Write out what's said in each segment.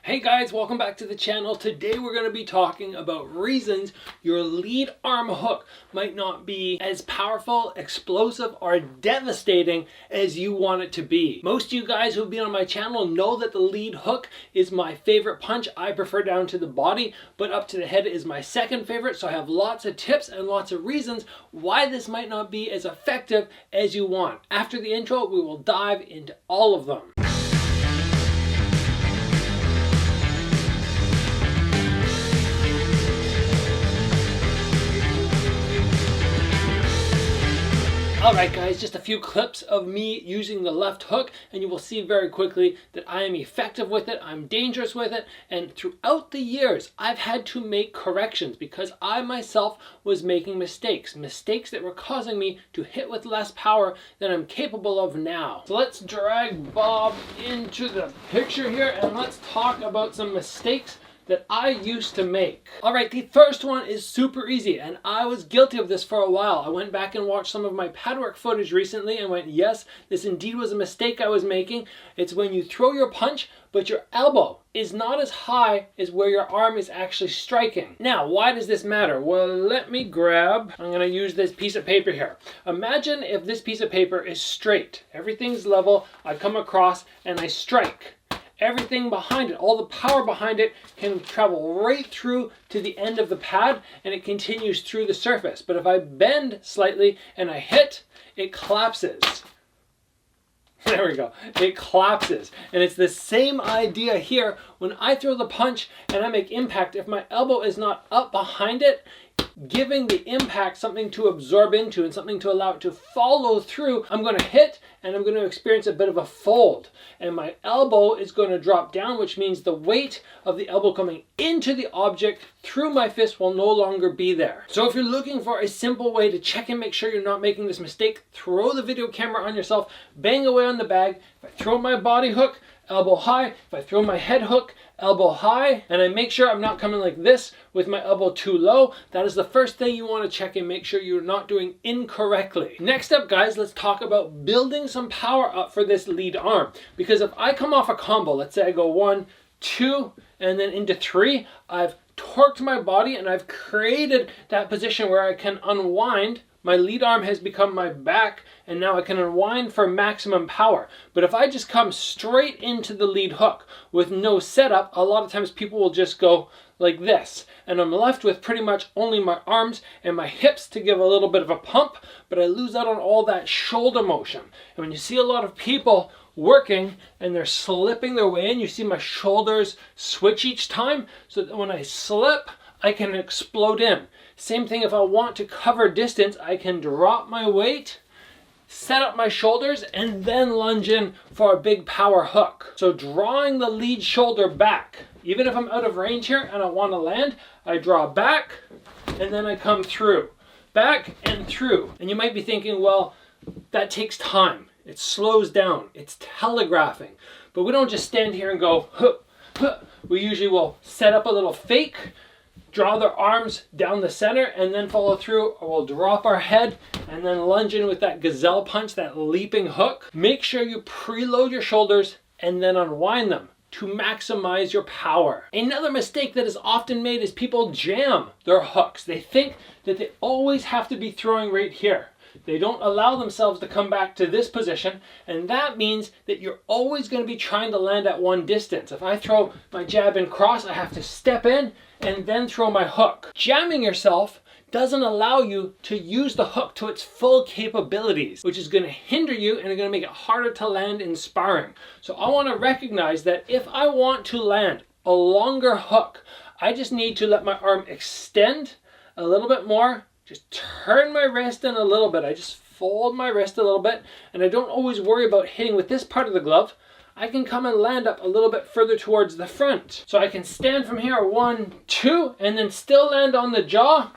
Hey guys, welcome back to the channel. Today we're going to be talking about reasons your lead arm hook might not be as powerful, explosive, or devastating as you want it to be. Most of you guys who've been on my channel know that the lead hook is my favorite punch. I prefer down to the body, but up to the head is my second favorite. So I have lots of tips and lots of reasons why this might not be as effective as you want. After the intro, we will dive into all of them. Alright guys, just a few clips of me using the left hook and you will see very quickly that I am effective with it, I'm dangerous with it, and throughout the years I've had to make corrections because I myself was making mistakes that were causing me to hit with less power than I'm capable of now. So let's drag Bob into the picture here and let's talk about some mistakes that I used to make. Alright, the first one is super easy, and I was guilty of this for a while. I went back and watched some of my pad work footage recently and went, yes, this indeed was a mistake I was making. It's when you throw your punch, but your elbow is not as high as where your arm is actually striking. Now, why does this matter? Well, let me grab, I'm gonna use this piece of paper here. Imagine if this piece of paper is straight. Everything's level, I come across and I strike. Everything behind it, all the power behind it can travel right through to the end of the pad and it continues through the surface. But if I bend slightly and I hit, it collapses. There we go. It collapses. And it's the same idea here. When I throw the punch and I make impact, if my elbow is not up behind it, giving the impact something to absorb into and something to allow it to follow through, I'm going to hit and I'm going to experience a bit of a fold. And my elbow is going to drop down, which means the weight of the elbow coming into the object through my fist will no longer be there. So if you're looking for a simple way to check and make sure you're not making this mistake, throw the video camera on yourself, bang away on the bag. If I throw my body hook, elbow high. If I throw my head hook, elbow high, and I make sure I'm not coming like this with my elbow too low, that is the first thing you want to check and make sure you're not doing incorrectly. Next up, guys, let's talk about building some power up for this lead arm. Because if I come off a combo, let's say I go 1, 2, and then into 3, I've torqued my body and I've created that position where I can unwind. My lead arm has become my back, and now I can unwind for maximum power. But if I just come straight into the lead hook with no setup, a lot of times people will just go like this. And I'm left with pretty much only my arms and my hips to give a little bit of a pump, but I lose out on all that shoulder motion. And when you see a lot of people working and they're slipping their way in, you see my shoulders switch each time, so that when I slip, I can explode in. Same thing if I want to cover distance, I can drop my weight, set up my shoulders, and then lunge in for a big power hook. So drawing the lead shoulder back, even if I'm out of range here and I want to land, I draw back and then I come through. Back and through. And you might be thinking, well, that takes time. It slows down. It's telegraphing. But we don't just stand here and go, huh, huh. We usually will set up a little fake, draw their arms down the center, and then follow through, or we'll drop our head and then lunge in with that gazelle punch, that leaping hook. Make sure you preload your shoulders and then unwind them to maximize your power. Another mistake that is often made is people jam their hooks. They think that they always have to be throwing right here. They don't allow themselves to come back to this position, and that means that you're always going to be trying to land at one distance. If I throw my jab in cross, I have to step in and then throw my hook. Jamming yourself doesn't allow you to use the hook to its full capabilities, which is going to hinder you and going to make it harder to land in sparring. So I want to recognize that if I want to land a longer hook, I just need to let my arm extend a little bit more. Just turn my wrist in a little bit. I just fold my wrist a little bit, and I don't always worry about hitting with this part of the glove. I can come and land up a little bit further towards the front. So I can stand from here, 1, 2, and then still land on the jaw,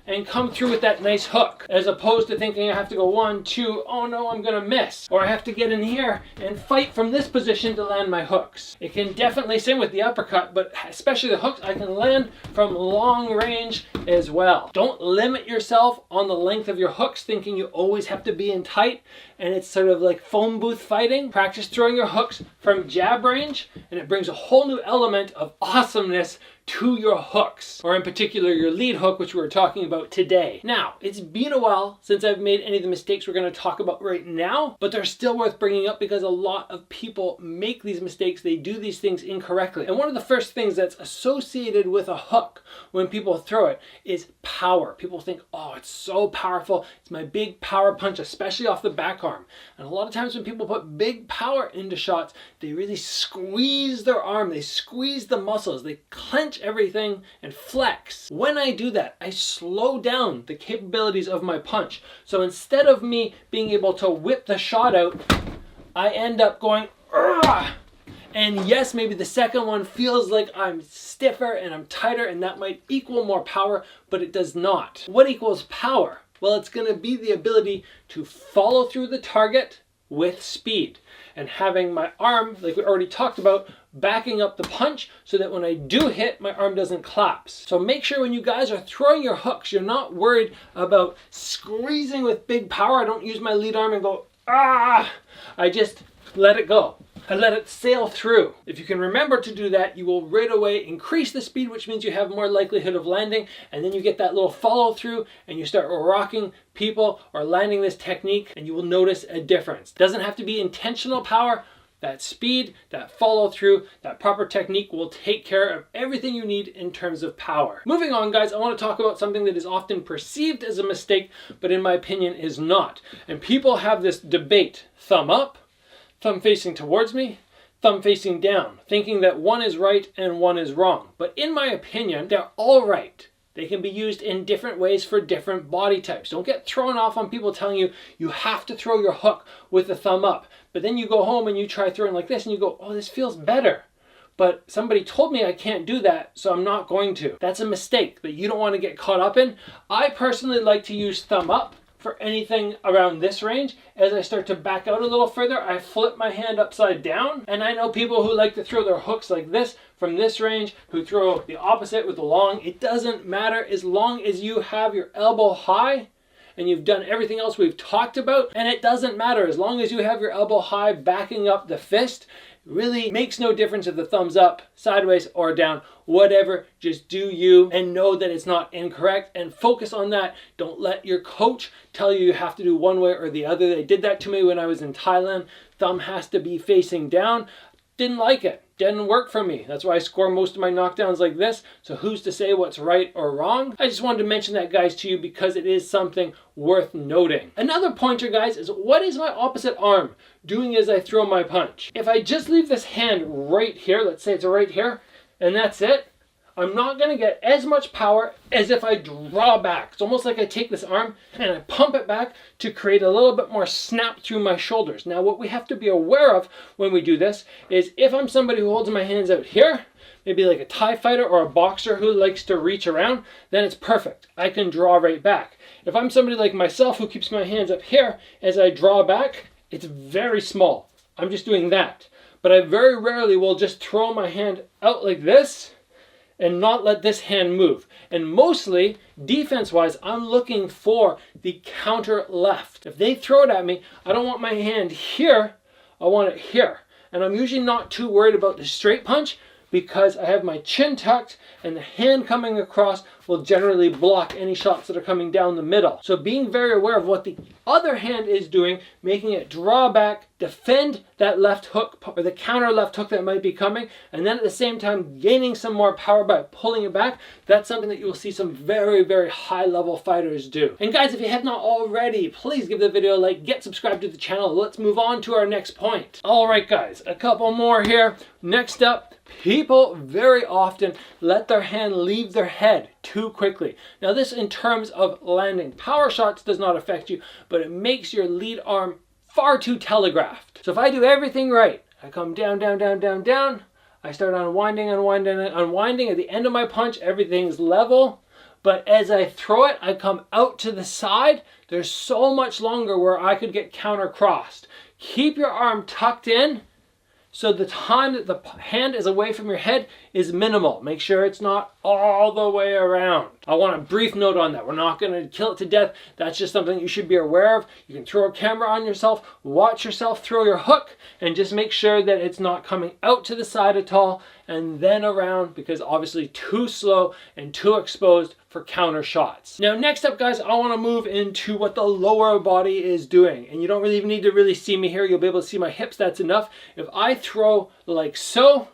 and come through with that nice hook, as opposed to thinking I have to go 1, 2, oh no, I'm gonna miss, or I have to get in here and fight from this position to land my hooks. It can definitely, same with the uppercut, but especially the hooks, I can land from long range as well. Don't limit yourself on the length of your hooks, thinking you always have to be in tight, and it's sort of like phone booth fighting. Practice throwing your hooks from jab range, and it brings a whole new element of awesomeness to your hooks, or in particular your lead hook, which we were talking about today. Now, it's been a while since I've made any of the mistakes we're going to talk about right now, but they're still worth bringing up because a lot of people make these mistakes. They do these things incorrectly. And one of the first things that's associated with a hook when people throw it is power. People think, oh, it's so powerful. It's my big power punch, especially off the back arm. And a lot of times when people put big power into shots, they really squeeze their arm. They squeeze the muscles. They clench everything and flex. When I do that, I slow down the capabilities of my punch. So instead of me being able to whip the shot out, I end up going, "Urgh!" And yes, maybe the second one feels like I'm stiffer and I'm tighter, and that might equal more power, but it does not. What equals power? Well, it's going to be the ability to follow through the target with speed, and having my arm, like we already talked about, backing up the punch so that when I do hit, my arm doesn't collapse. So make sure when you guys are throwing your hooks, you're not worried about squeezing with big power. I don't use my lead arm and go, ah! I just let it go. I let it sail through. If you can remember to do that, you will right away increase the speed, which means you have more likelihood of landing, and then you get that little follow through and you start rocking people or landing this technique, and you will notice a difference. It doesn't have to be intentional power. That speed, that follow through, that proper technique will take care of everything you need in terms of power. Moving on, guys, I want to talk about something that is often perceived as a mistake, but in my opinion is not. And people have this debate, thumb up, thumb facing towards me, thumb facing down, thinking that one is right and one is wrong. But in my opinion, they're all right. They can be used in different ways for different body types. Don't get thrown off on people telling you you have to throw your hook with the thumb up. But then you go home and you try throwing like this and you go, oh, this feels better. But somebody told me I can't do that, so I'm not going to. That's a mistake that you don't want to get caught up in. I personally like to use thumb up for anything around this range. As I start to back out a little further, I flip my hand upside down. And I know people who like to throw their hooks like this from this range, who throw the opposite with the long. It doesn't matter as long as you have your elbow high and you've done everything else we've talked about. And it doesn't matter as long as you have your elbow high backing up the fist. It really makes no difference if the thumb's up, sideways, or down. Whatever, just do you, and know that it's not incorrect, and focus on that. Don't let your coach tell you you have to do one way or the other. They did that to me when I was in Thailand. Thumb has to be facing down. Didn't like it. Didn't work for me. That's why I score most of my knockdowns like this. So who's to say what's right or wrong? I just wanted to mention that, guys, to you because it is something worth noting. Another pointer, guys, is what is my opposite arm doing as I throw my punch? If I just leave this hand right here, let's say it's right here, and that's it, I'm not going to get as much power as if I draw back. It's almost like I take this arm and I pump it back to create a little bit more snap through my shoulders. Now, what we have to be aware of when we do this is if I'm somebody who holds my hands out here, maybe like a Thai fighter or a boxer who likes to reach around, then it's perfect. I can draw right back. If I'm somebody like myself who keeps my hands up here, as I draw back, it's very small. I'm just doing that. But I very rarely will just throw my hand out like this and not let this hand move. And mostly, defense-wise, I'm looking for the counter left. If they throw it at me, I don't want my hand here, I want it here. And I'm usually not too worried about the straight punch because I have my chin tucked and the hand coming across will generally block any shots that are coming down the middle. So being very aware of what the other hand is doing, making it draw back, defend that left hook or the counter left hook that might be coming, and then at the same time gaining some more power by pulling it back, that's something that you will see some very, very high level fighters do. And guys, if you have not already, please give the video a like, get subscribed to the channel. Let's move on to our next point. All right, guys, a couple more here. Next up, people very often let their hand leave their head too quickly. Now this in terms of landing power shots does not affect you, but it makes your lead arm far too telegraphed. So if I do everything right, I come down, down, down, down, down, I start unwinding, unwinding, unwinding. At the end of my punch, everything's level, but as I throw it, I come out to the side. There's so much longer where I could get counter crossed. Keep your arm tucked in, so the time that the hand is away from your head is minimal. Make sure it's not all the way around. I want a brief note on that. We're not going to kill it to death. That's just something you should be aware of. You can throw a camera on yourself, watch yourself throw your hook, and just make sure that it's not coming out to the side at all and then around, because obviously too slow and too exposed for counter shots. Now next up, guys, I want to move into what the lower body is doing. And you don't really even need to really see me here. You'll be able to see my hips. That's enough. If I throw like so,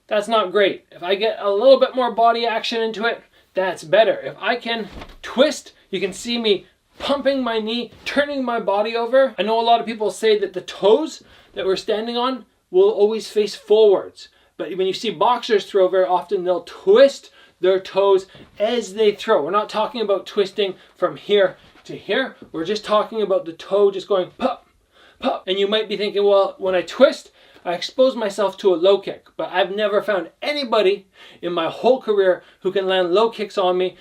that's not great. If I get a little bit more body action into it, that's better. If I can twist, you can see me pumping my knee, turning my body over. I know a lot of people say that the toes that we're standing on will always face forwards. But when you see boxers throw, very often they'll twist their toes as they throw. We're not talking about twisting from here to here. We're just talking about the toe just going pop, pop. And you might be thinking, well, when I twist, I expose myself to a low kick. But I've never found anybody in my whole career who can land low kicks on me,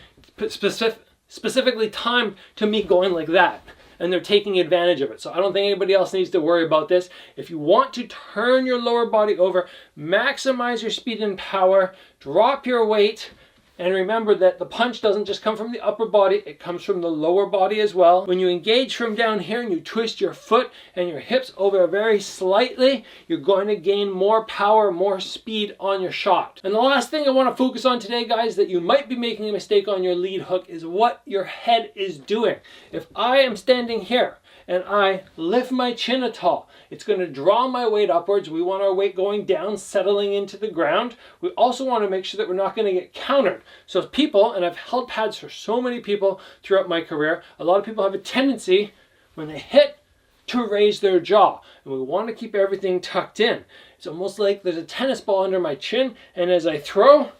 specifically timed to me going like that. And they're taking advantage of it. So I don't think anybody else needs to worry about this. If you want to turn your lower body over, maximize your speed and power, drop your weight, and remember that the punch doesn't just come from the upper body, it comes from the lower body as well. When you engage from down here and you twist your foot and your hips over very slightly, you're going to gain more power, more speed on your shot. And the last thing I want to focus on today, guys, that you might be making a mistake on your lead hook is what your head is doing. If I am standing here and I lift my chin at all, it's going to draw my weight upwards. We want our weight going down, settling into the ground. We also want to make sure that we're not going to get countered. So people, and I've held pads for so many people throughout my career, a lot of people have a tendency when they hit to raise their jaw. And we want to keep everything tucked in. It's almost like there's a tennis ball under my chin, and as I throw,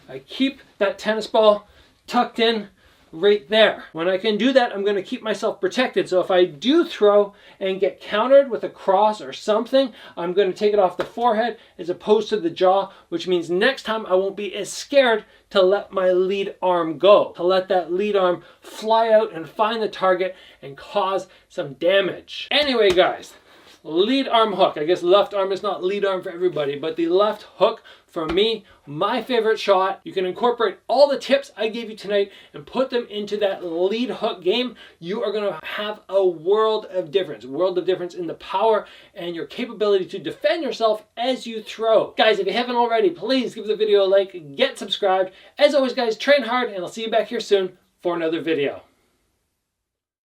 I keep that tennis ball tucked in right there. When I can do that, I'm going to keep myself protected. So if I do throw and get countered with a cross or something, I'm going to take it off the forehead as opposed to the jaw, which means next time I won't be as scared to let my lead arm go, to let that lead arm fly out and find the target and cause some damage. Anyway, guys, lead arm hook. I guess left arm is not lead arm for everybody, but the left hook, for me, my favorite shot. You can incorporate all the tips I gave you tonight and put them into that lead hook game. You are going to have a world of difference in the power and your capability to defend yourself as you throw. Guys, if you haven't already, please give the video a like, get subscribed. As always, guys, train hard, and I'll see you back here soon for another video.